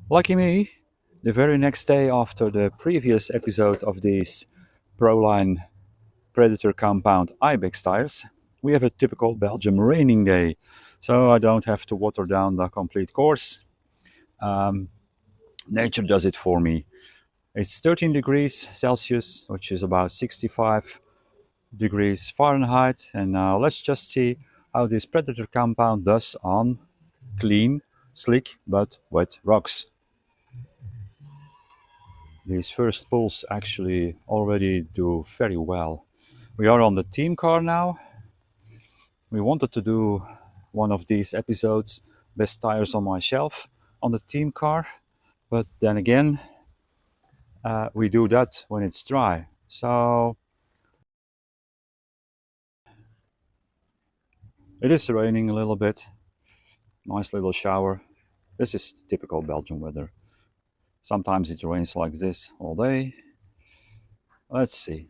Lucky me, the very next day after the previous episode of these Pro-Line Predator Compound Ibex tires, we have a typical Belgian raining day. So I don't have to water down the complete course. Um, Nature does it for me. It's 13 degrees Celsius, which is about 65 degrees Fahrenheit. And let's just see how this Predator compound does on clean, slick, but wet rocks. These first pulls actually already do very well. We are on the team car now. We wanted to do one of these episodes, best tires on my shelf, on the team car. But then again, we do that when it's dry. So it is raining a little bit. Nice little shower. This is typical Belgian weather. Sometimes it rains like this all day. Let's see.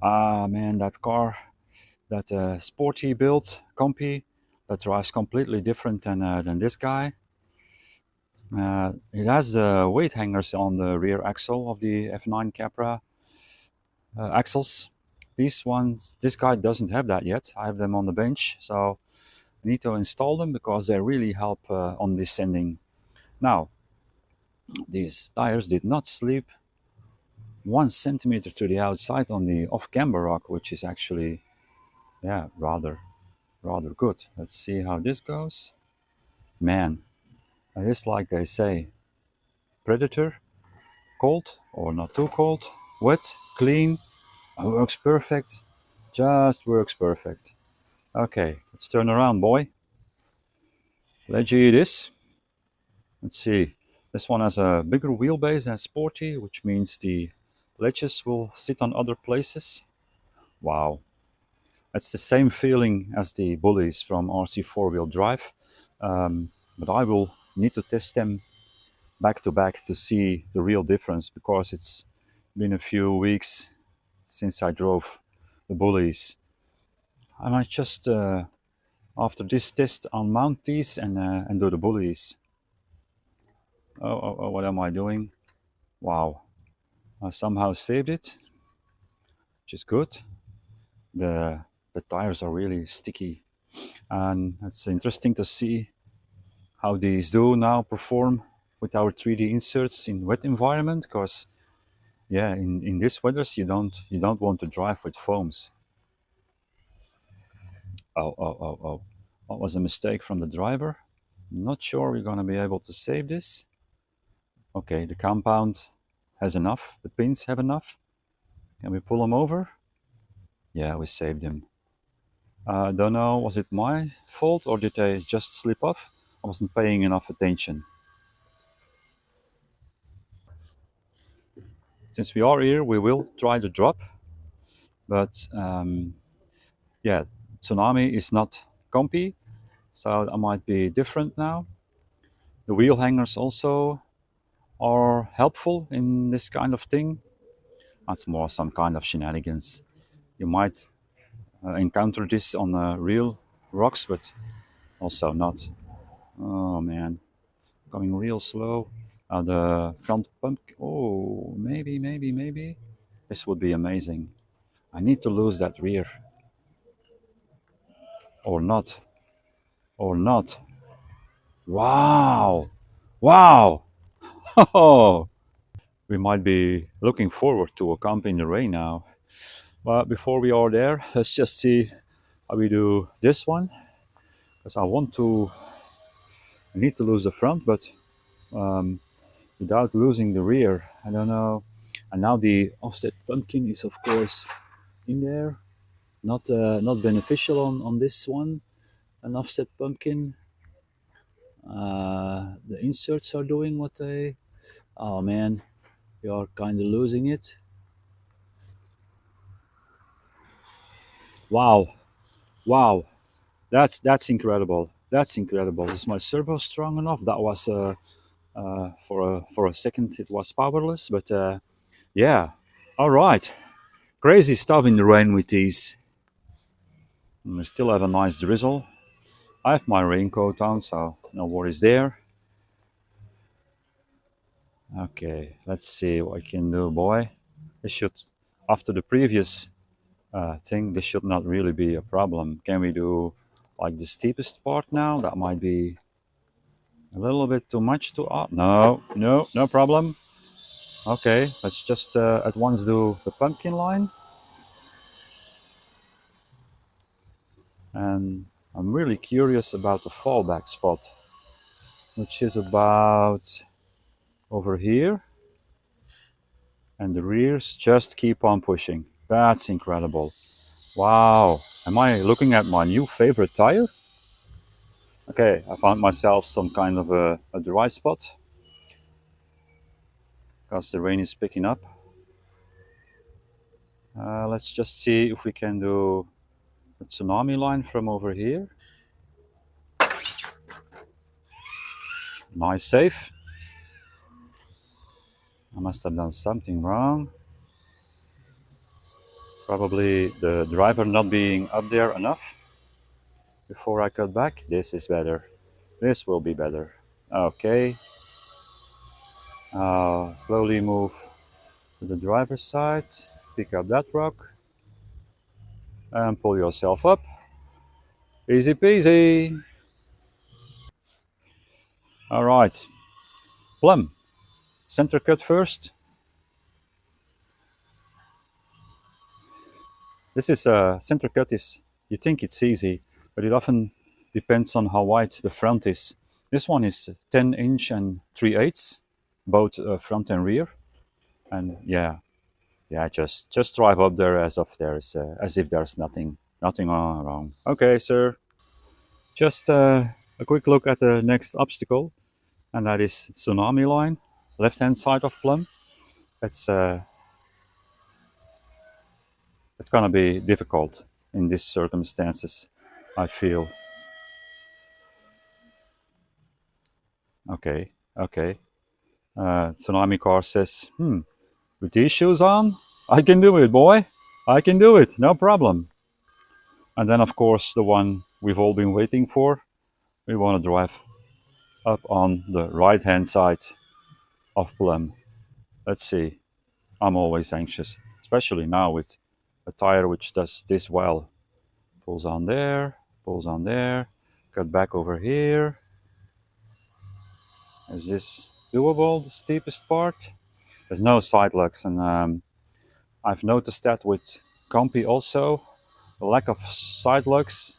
Ah, man, that car, that sporty build, compy, that drives completely different than this guy. It has weight hangers on the rear axle of the F9 Capra axles. These ones, this guy doesn't have that yet. I have them on the bench, so I need to install them because they really help on descending. Now, these tires did not slip 1 centimeter to the outside on the off-camber rock, which is actually, yeah, rather good. Let's see how this goes. Man, it is like they say, Predator, cold or not too cold, wet, clean, works perfect, just works perfect. Okay, let's turn around, boy. Ledgy it is. Let's see. This one has a bigger wheelbase than Sporty, which means the ledges will sit on other places. Wow. That's the same feeling as the bullies from RC four-wheel drive. But I will need to test them back to back to see the real difference because it's been a few weeks since I drove the bullies. I might just, after this test, unmount these and do the bullies. Oh, what am I doing? Wow. I somehow saved it, which is good. The tires are really sticky, and it's interesting to see how these do now perform with our 3D inserts in wet environment. Because yeah, in this weathers you don't want to drive with foams. Oh! What was a mistake from the driver? Not sure we're gonna be able to save this. Okay, the compound has enough. The pins have enough. Can we pull them over? Yeah, we saved him. Don't know, was it my fault or did they just slip off? I wasn't paying enough attention. Since we are here, we will try the drop. But yeah, Tsunami is not compy, so that might be different now. The wheel hangers also are helpful in this kind of thing. That's more some kind of shenanigans. You might encounter this on real rocks, but also not. Oh man, going real slow. The front pump. Oh, maybe. This would be amazing. I need to lose that rear. Or not. Or not. Wow! Wow! Oh! We might be looking forward to a camp in the rain now. But before we are there, let's just see how we do this one. Because I need to lose the front, but without losing the rear. I don't know. And now the offset pumpkin is of course in there. Not beneficial on this one. An offset pumpkin. The inserts are doing what they. Oh man, we are kind of losing it. Wow, wow, that's incredible. That's incredible. Is my servo strong enough? That was for a second it was powerless, but yeah. All right, crazy stuff in the rain with these. And we still have a nice drizzle. I have my raincoat on, so no worries there. Okay, let's see what I can do, boy. This should, after the previous thing, this should not really be a problem. Can we do like the steepest part now? That might be a little bit too much to up. No, no, no problem. Okay, let's just at once do the pumpkin line. And I'm really curious about the fallback spot, which is about over here. And the rears just keep on pushing. That's incredible. Wow. Am I looking at my new favorite tire? Okay, I found myself some kind of a dry spot because the rain is picking up. Let's just see if we can do a tsunami line from over here. Nice save. I must have done something wrong. Probably the driver not being up there enough before I cut back. This is better. This will be better. Okay. Slowly move to the driver's side. Pick up that rock. And pull yourself up. Easy peasy. All right. Plum. Center cut first. This is center cut is, you think it's easy, but it often depends on how wide the front is. This one is 10 inch and 3/8, both front and rear. And yeah, just drive up there as if there's nothing wrong. Okay, sir. Just a quick look at the next obstacle, and that is tsunami line, left hand side of Plum. It's gonna be difficult in these circumstances, I feel. Okay, okay. Tsunami car says, with these shoes on, I can do it, boy. I can do it, no problem. And then, of course, the one we've all been waiting for. We want to drive up on the right-hand side of Plum. Let's see. I'm always anxious, especially now with a tire which does this well. Pulls on there, cut back over here. Is this doable, the steepest part? There's no side lugs, and I've noticed that with Compi also. The lack of side lugs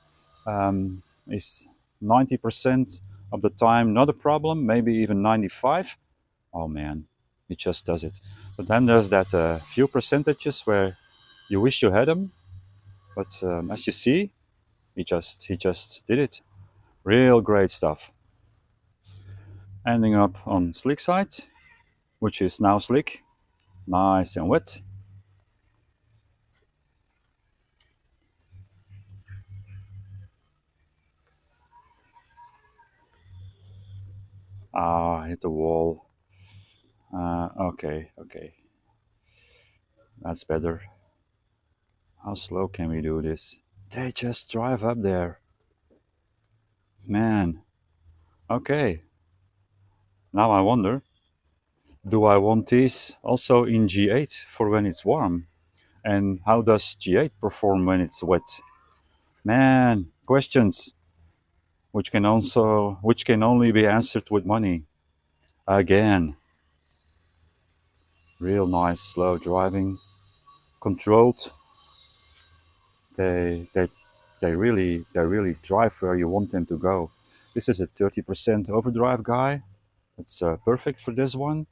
is 90% of the time not a problem, maybe even 95. Oh man, it just does it. But then there's that few percentages where you wish you had them, but as you see, he just did it. Real great stuff. Ending up on slick side, which is now slick, nice and wet. Hit the wall. Okay, that's better. How slow can we do this? They just drive up there. Man. Okay. Now I wonder, do I want this also in G8 for when it's warm? And how does G8 perform when it's wet? Man, questions which can only be answered with money. Again. Real nice slow driving. Controlled. They really drive where you want them to go. This is a 30% overdrive guy. It's perfect for this one.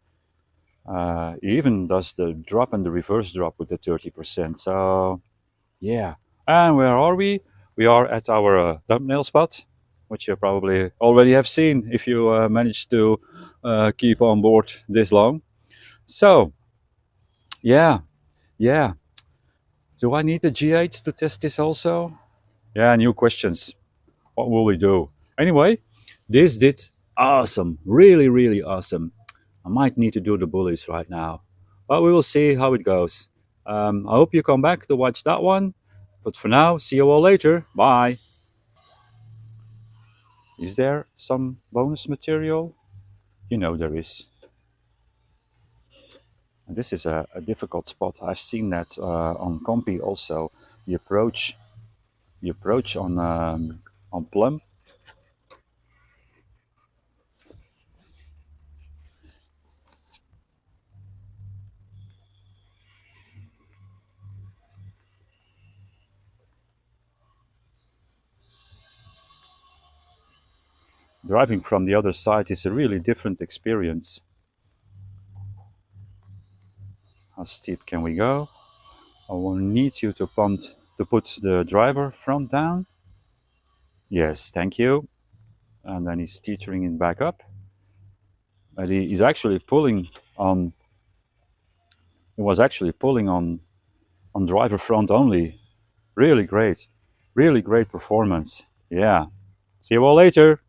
He even does the drop and the reverse drop with the 30%. So yeah. And where are we? We are at our thumbnail spot, which you probably already have seen if you managed to keep on board this long. So yeah. Do I need the G8s to test this also? Yeah, new questions. What will we do? Anyway, this did awesome. Really awesome. I might need to do the bullies right now. But we will see how it goes. I hope you come back to watch that one. But for now, see you all later. Bye. Is there some bonus material? You know there is. This is a difficult spot. I've seen that on Compy also. The approach on Plum. Driving from the other side is a really different experience. How steep can we go? I will need you to put the driver front down. Yes, thank you. And then he's teetering it back up. But he's actually pulling on. He was actually pulling on driver front only. Really great performance. Yeah. See you all later.